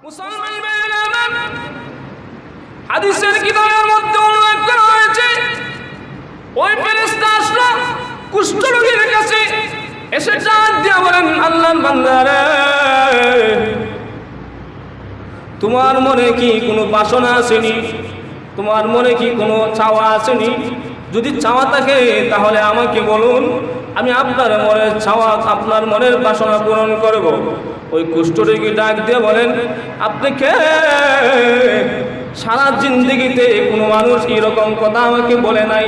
মুসলমান ভাইরা আমার, হাদিসের কিতাবের মধ্যে উল্লেখ করা হয়েছে ওই ফেরেশতা আসলো কুষ্ঠরোগীর কাছে, এসে ডাক দিয়ে বলেন, আল্লাহর বান্দারে, তোমার মনে কি কোনো বাসনা আসেনি? তোমার মনে কি কোনো চাওয়া আসেনি? যদি চাওয়া থাকে তাহলে আমাকে বলুন, আমি আপনার মনের চাওয়া, আপনার মনের বাসনা পূরণ করব। ওই কুষ্ঠরোগী ডাক দিয়ে বলেন, আপনি কে? সারা জিন্দেগিতে কোনো মানুষ এরকম কথা আমাকে বলে নাই।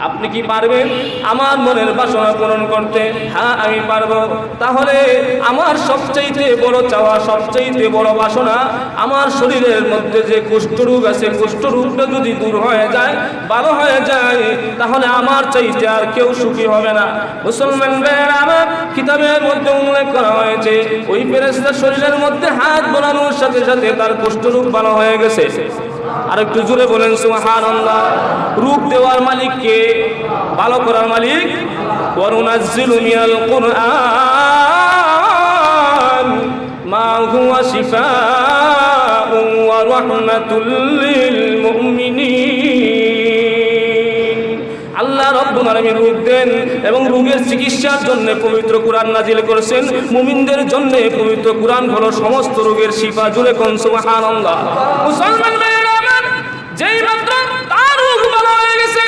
আপনি কি পারবেন আমার মনের বাসনা পূরণ করতে? হ্যাঁ, আমি পারবো। তাহলে আমার সবচাইতে বড় চাওয়া, সবচাইতে বড় বাসনা, আমার শরীরের মধ্যে যে কুষ্ঠরোগ আছে, কুষ্ঠরোগটা যদি দূর হয়ে যায়, ভালো হয়ে যায়, তাহলে আমার চাইতে আর কেউ সুখী হবে না। মুসলমান ভাইয়েরা আমার, কিতাবের মধ্যে উল্লেখ করা হয়েছে ওই ফেরেশতার শরীরের মধ্যে হাত বোলানোর সাথে সাথে তার কুষ্ঠরোগ ভালো হয়ে গেছে। আর একটু জোরে বলেন সুবহানাল্লাহ। রূপ দেওয়ার মালিক কে? ভালো করার মালিক। ওয়ানুনাজ্জিলু মিনাল কুরআন মা হুয়া শিফাউন ওয়া রাহমাতুল লিল মুমিনিন। আল্লাহ রাব্বুল আলামিন রূপ দেন এবং রোগের চিকিৎসার জন্য পবিত্র কোরআন নাজিল করেছেন। মুমিনদের জন্য পবিত্র কোরআন হলো সমস্ত রোগের শিফা। জোরে কোন সুবহানাল্লাহ। মুসলমান ভাইরা আমার, যেই মাত্র তার রোগ ভালো হয়ে গেছে,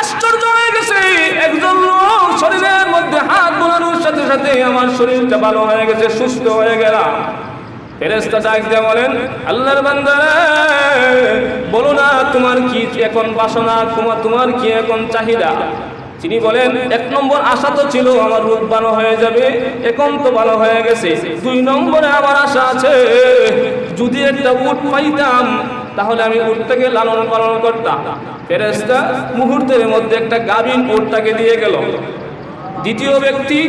আশ্চর্য হয়ে গেছে, একজন লোক শরীরের মধ্যে হাত বোলানোর সাথে সাথে আমার শরীরটা ভালো হয়ে গেছে, সুস্থ হয়ে গেলাম। ফেরেশতা ডাক দিয়ে বলেন, আল্লাহর বান্দারা, বলো না তোমার কি এখন বাসনা, তোমার কি এখন চাহিদা? তিনি বলেন, এক নম্বর আশা তো ছিল আমার রোগ ভালো হয়ে যাবে, এখন তো ভালো হয়ে গেছে। দুই নম্বরে আমার আশা আছে, যদি একটা উট পাইতাম তাহলে আমি উটটাকে লালন পালন করতাম। ফেরেশতা মুহূর্তের মধ্যে একটা গাভীন উটটাকে দিয়ে গেল। দ্বিতীয় ব্যক্তি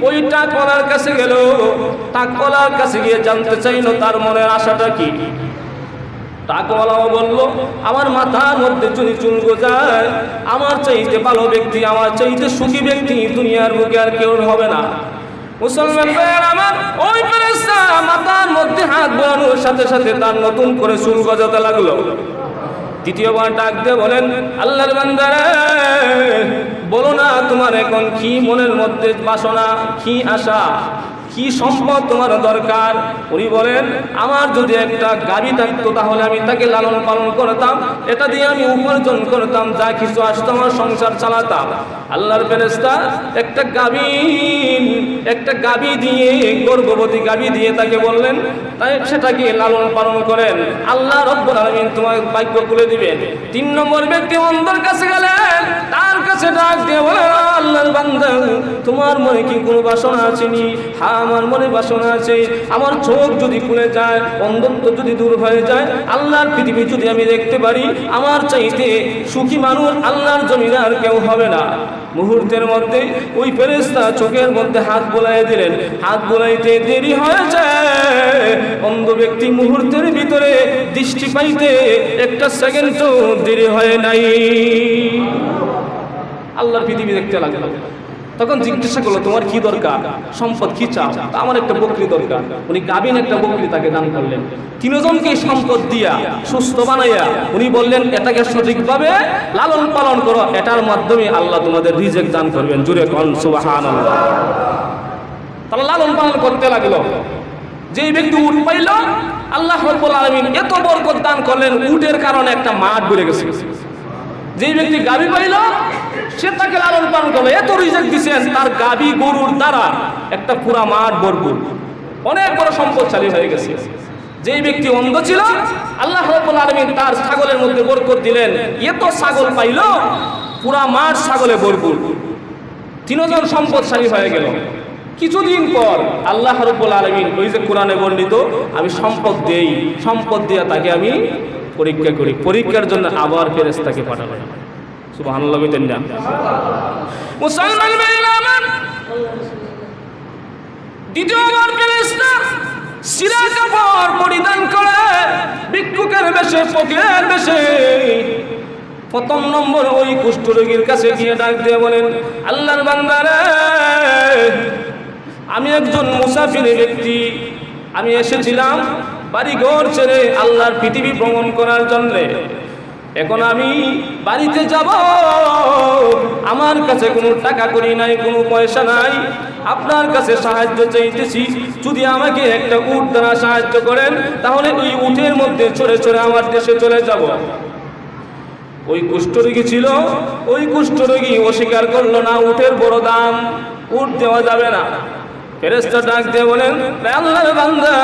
ওই টাকওয়ালার কাছে গেল। টাকওয়ালার কাছে গিয়ে জানতে চাইলো তার মনের আশাটা কি। টাকওয়ালাও বলল, আমার মাথার মধ্যে যদি চুল গজায়, আমার চাইতে ভালো ব্যক্তি, আমার চাইতে সুখী ব্যক্তি দুনিয়ার বুকে আর কেউ হবে না। মুসলমান ভাইয়ের আমার, ওই ফেরেশতা মাথার মধ্যে হাত বোলানোর সাথে সাথে তার নতুন করে চুল গজাতে লাগলো। দ্বিতীয়বার ডাক দিয়ে বলেন, আল্লাহর বান্দারা, বলো না তোমার এখন কি মনের মধ্যে বাসনা, কি আশা, কি সম্পদ তোমার দরকার? উনি বলেন, আমার যদি একটা গাভী থাকতো তাহলে আমি তাকে লালন পালন করতাম, এটা দিয়ে আমি উপার্জন করতাম, যা কিছু আসতো আমার সংসার চালাতাম। আল্লাহর ফেরেশতা একটা গাভী দিয়ে, গর্ভবতী গাভী দিয়ে তাকে বললেন, তাই সেটাকে লালন পালন করেন, আল্লাহ রাব্বুল আলামিন তোমার ভাগ্য খুলে দিবেন। তিন নম্বর ব্যক্তি অন্ধের কাছে গেলেন, তার কাছে ডাক দিয়ে বলেন, আল্লাহর বান্দা, তোমার মনে কি কোনো বাসনা আসেনি? হ্যাঁ, আমার মনে বাসনা আছে। আমার চোখ যদি খুলে যায়, অন্ধত্ব যদি দূর হয়ে যায়, আল্লাহর পৃথিবী যদি আমি দেখতে পারি, আমার চাইতে সুখী মানুষ আল্লাহর জমিনে আর কেউ হবে না। মুহূর্তের মধ্যে ওই ফেরেশতা চোখের মধ্যে হাত বোলাই দিলেন। হাত বোলাইতে দেরি হয়ে যায়, অন্ধ ব্যক্তি মুহূর্তের ভিতরে দৃষ্টি পাইতে একটা সেকেন্ডও দেরি হয় নাই। আল্লাহর পৃথিবী দেখতে লাগলো। তখন জিজ্ঞাসা করলো, তোমার কি দরকার? সম্পদ কি চাও? আমার একটা বকরি দরকার। উনি গাভীন একটা বকরি তাকে দান করলেন। তিনজনকে সম্পদ দিয়া সুস্থ বানাইয়া উনি বললেন, এটাকে সঠিকভাবে লালন পালন করো, এটার মাধ্যমে আল্লাহ তোমাদের রিজিক দান করবেন। জোরে কোন সুবহানাল্লাহ। তারা লালন পালন করতে লাগলো। যেই ব্যক্তি উট পাইল, আল্লাহ রাব্বুল আলামিন এত বরকত দান করলেন, উটের কারণে একটা মাঠ ভরে গেছে। যেই ব্যক্তি গাভী পাইল, সে তাকে লালন পালন করলো, এত রিজিক দিয়েছেন, তার গাভী গরুর দ্বারা একটা পুরা মাঠ ভরপুর, অনেক বড় সম্পদশালী হয়ে গেছে। যেই ব্যক্তি অন্ধ ছিল, আল্লাহ রাব্বুল আলামিন তার ছাগলের মধ্যে বরকত দিলেন, এত ছাগল পাইল, পুরা মাঠ ছাগলে ভরপুর, তিনজন সম্পদশালী হয়ে গেল। কিছুদিন পর আল্লাহ রাব্বুল আলামিন, ওই যে কোরআনে বর্ণিত, আমি সম্পদ দেই, সম্পদ দিয়ে তাকে আমি পরীক্ষা করি, পরীক্ষার জন্য আবার ফেরেশতাকে পাঠালেন। সুবহানাল্লাহ বলেন না? মুসলমান ভাইরা আমার, দ্বিতীয়বার ফেরেশতা সিরা কাপড় পরিধান করে ভিক্ষুকের বেশে, ফকিরের বেশে প্রথম নম্বর ওই কুষ্ঠরোগীর কাছে গিয়ে ডাক দিয়ে বলেন, আল্লাহর বান্দারা, আমি একজন মুসাফির ব্যক্তি, আমি এসেছিলাম বাড়িঘর ছেড়ে আল্লাহর পৃথিবী ভ্রমণ করার জন্যে। এখন আমি বাড়িতে যাব, আমার কাছে কোনো টাকা কড়ি নাই, কোনো পয়সা নাই, আপনার কাছে সাহায্য চাইতেছি। যদি আমাকে একটা উট দ্বারা সাহায্য করেন তাহলে ওই উটের মধ্যে চড়ে চড়ে আমার দেশে চলে যাব। ওই কুষ্ঠরোগী ছিল, ওই কুষ্ঠরোগী অস্বীকার করলো না, উটের বড় দাম, উট দেওয়া যাবে না। ফেরেশতা ডাক দিয়ে বলেন, আল্লাহর বান্দা,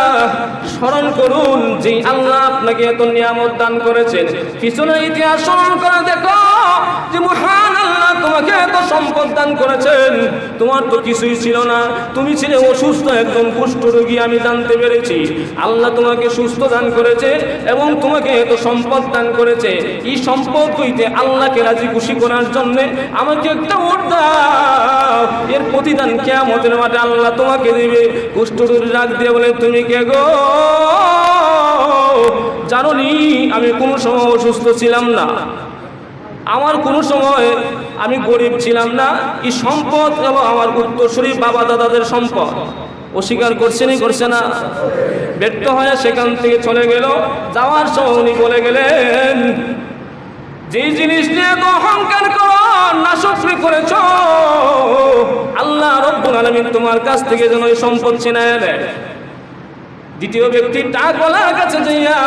স্মরণ করুন যে আল্লাহ আপনাকে এত নিয়ামত দান করেছেন। পিছনে ইতিহাস স্মরণ করে দেখো যে মহান আল্লাহ তোমাকে এত সম্পদ দান করেছেন। তোমার তো কিছুই ছিল না, তুমি ছিলে অসুস্থ, একজন কুষ্ঠরোগী, আমি জানতে পেরেছি। আল্লাহ তোমাকে সুস্থ দান করেছে এবং তোমাকে এত সম্পদ দান করেছে। এই সম্পদ হইতে আল্লাহকে রাজি খুশি করার জন্য আমাকে একটা উট দাও, এর প্রতিদান কিয়ামতের মাঠে আল্লাহ তোমাকে দিবে। কুষ্ঠরোগী ডাক দিয়ে বলে, তুমি কে গো? জানোনি আমি কোনো সময় অসুস্থ ছিলাম না, আমার কোনো সময় আমি গরিব ছিলাম না। এই সম্পদ হলো আমার উত্তরসূরি বাবা দাদাদের সম্পদ। অস্বীকার করছেনই করছে না? ব্যর্থ হয়ে সেখান থেকে চলে গেল। যাওয়ার সময় উনি বলে গেলেন, যে জিনিস নিয়ে তো অহংকার করো, নাশকরি করেছ, আল্লাহ রব্বুল আলামিন তোমার কাছ থেকে যেন এই সম্পদ ছিনায় নেয়। দ্বিতীয় ব্যক্তি টাকাওয়ালার কাছে যাইয়া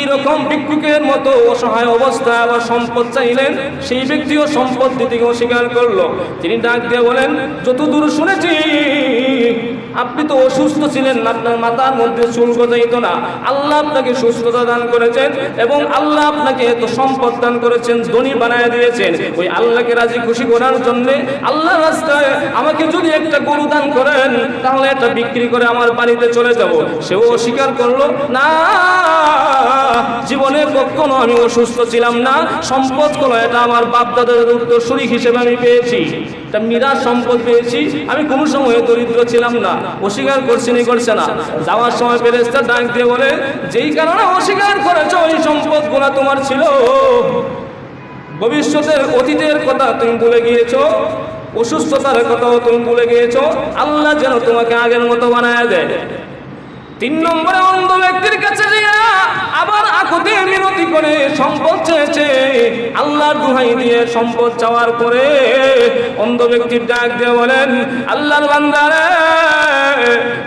এরকম ভিক্ষুকের মতো অসহায় অবস্থা আবার সম্পদ চাইলেন। সেই ব্যক্তিও সম্পদ দিতে অস্বীকার করলো। তিনি ডাক দিয়ে বলেন, যতদূর শুনেছি আপনি তো অসুস্থ ছিলেন, আপনার মাথার মধ্যে চুল গজাইত না, আল্লাহ আপনাকে সুস্থতা দান করেছেন এবং আল্লাহ আপনাকে এত সম্পদ দান করেছেন, ধনী বানায় দিয়েছেন। ওই আল্লাহকে রাজি খুশি করার জন্য আল্লাহর রাস্তায় আমাকে যদি একটা গরু দান করেন তাহলে এটা বিক্রি করে আমার বাড়িতে চলে যাব। সেও অস্বীকার করলো, না, জীবনে কখনো আমি অসুস্থ ছিলাম না, সম্পদ হলো এটা আমার বাপ দাদাদের উত্তরসূরি হিসেবে আমি পেয়েছি, এটা মিরাজ সম্পদ পেয়েছি, আমি কোনো সময় দরিদ্র ছিলাম না। অস্বীকার করছে না। যাওয়ার সময় ফেরেশতা ডাক দিয়ে বলে, যেই কারণে অস্বীকার করেছো ওই সম্পদগুলো তোমার ছিল, ভবিষ্যতের অতীতের কথা তুমি ভুলে গিয়েছো, অসুস্থতার কথাও তুমি ভুলে গিয়েছো, আল্লাহ যেন তোমাকে আগের মতো বানায় দেয়। 3 নম্বরে অন্ধ ব্যক্তির কাছে গিয়া আবার আকুতি মিনতি করে সম্পদ চেয়েছে। আল্লাহর দোহাই দিয়ে সম্পদ চাওয়ার পরে অন্ধ ব্যক্তির ডাক দিয়ে বলেন, আল্লাহর বান্দা রে,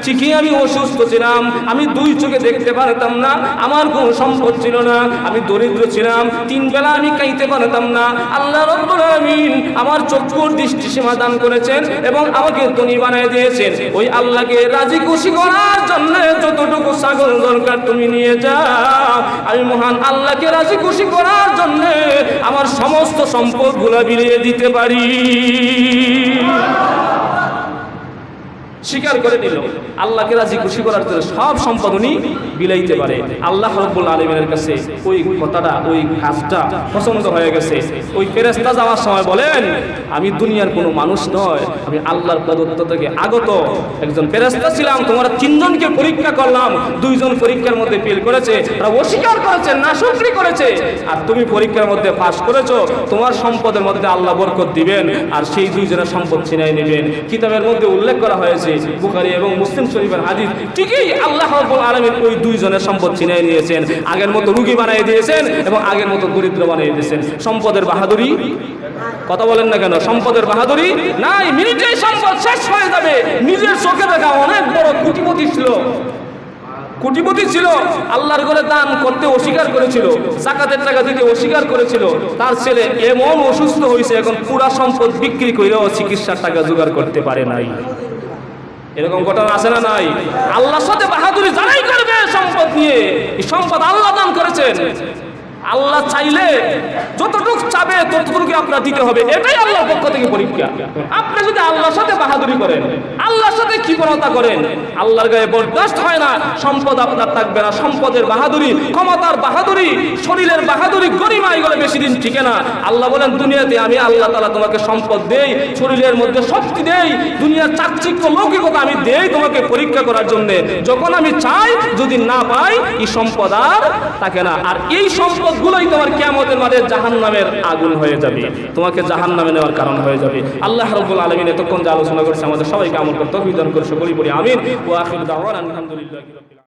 ঠিকই আমি অসুস্থ ছিলাম, আমি 2 চোখে দেখতে পারতাম না, আমার কোনো সম্পদ ছিল না, আমি দরিদ্র ছিলাম, 3 বেলা আমি খাইতে পারতাম না। আল্লাহ রাব্বুল আলামিন আমার চক্ষুর দৃষ্টি সীমা দান করেছেন এবং আমাকে ধনী বানিয়ে দিয়েছেন। ওই আল্লাহকে রাজি খুশি করার জন্য যতটুকু ছাগল দরকার তুমি নিয়ে যাও, আমি মহান আল্লাহকে রাজি খুশি করার জন্য আমার সমস্ত সম্পদগুলো বিলিয়ে দিতে পারি। স্বীকার করে নিল, আল্লাহকে রাজি খুশি করার জন্য সব সম্পদ উনি বিলাইতে পারে। আল্লাহ রাব্বুল আলামিনের কাছে ওই কথাটা, ওই কাজটা পছন্দ হয়ে গেছে। ওই ফেরেশতা যাওয়ার সময় বলেন, আমি দুনিয়ার কোনো মানুষ নয়, আমি আল্লাহর প্রদত্ত থেকে আগত একজন ফেরেশতা ছিলাম। তোমরা 3 জনকে পরীক্ষা করলাম, 2 জন পরীক্ষার মধ্যে ফেল করেছে, তারা অস্বীকার করেছে, নাশকরি করেছে, আর তুমি পরীক্ষার মধ্যে পাস করেছো। তোমার সম্পদের মধ্যে আল্লাহ বরকত দিবেন আর সেই 2 জনের সম্পদ ছিনাই নেবেন। কিতাবের মধ্যে উল্লেখ করা হয়েছে, বুখারী এবং মুসলিম শরীফের হাদিস। ঠিকই আল্লাহ রাব্বুল আলামিন ওই 2 জনের সম্পদ ছিনিয়ে নিয়েছেন, আগের মতো রোগী বানিয়ে দিয়েছেন এবং আগের মতো দরিদ্র বানিয়ে দিয়েছেন। সম্পদের বাহাদুরি, কথা বলেন না কেন? সম্পদের বাহাদুরি নাই, মিনিটেই সম্পদ শেষ হয়ে যাবে। নিজের চোখে দেখা অনেক বড় কোটিপতি ছিল, আল্লাহর ঘরে দান করতে অস্বীকার করেছিল, যাকাতের টাকা দিতে অস্বীকার করেছিল। তার ছেলে এমন অসুস্থ হয়েছে, এখন পুরা সম্পদ বিক্রি করেও চিকিৎসার টাকা জোগাড় করতে পারে নাই। এরকম ঘটনা আছে না নাই? আল্লাহর সাথে বাহাদুরি যারাই করবে সম্পদ নিয়ে, এই সম্পদ আল্লাহ দান করেছেন। আল্লাহ চাইলে যতটুকু চাবে ততটুকু আপনার দিতে হবে, এটাই আল্লাহর পক্ষ থেকে পরীক্ষা। আপনি যদি আল্লাহর সাথে বাহাদুরি করেন, আল্লাহর সাথে কৃপণতা করেন, আল্লাহর গায়ে বরদাস্ত হয় না, সম্পদ আপনার থাকবে না। সম্পদের বাহাদুরি, ক্ষমতার বাহাদুরি, শরীরের বাহাদুরি, গরিমা, এগুলো বেশি দিন টিকে না। আল্লাহ বলেন, দুনিয়াতে আমি আল্লাহ তাআলা তোমাকে সম্পদ দেই, শরীরের মধ্যে শক্তি দেই, দুনিয়ার চাকচিক্য লৌকিকতা আমি দেই তোমাকে পরীক্ষা করার জন্য। যখন আমি চাই, যদি না পাই, এই সম্পদ আর থাকে না। আর এই সম্পদ গুলোই তোমার কিয়ামতের মাঠে জাহান্নামের আগুন হয়ে যাবে, তোমাকে জাহান্নামে নেওয়ার কারণ হয়ে যাবে। আল্লাহ রাব্বুল আলামিন এতক্ষণ যে আলোচনা করেছে আমাদের সবাইকে আমল করতে তৌফিক দান করে সকলেই পড়ি আমিন। ওয়া আখিরু দাওয়ানা আলহামদুলিল্লাহি।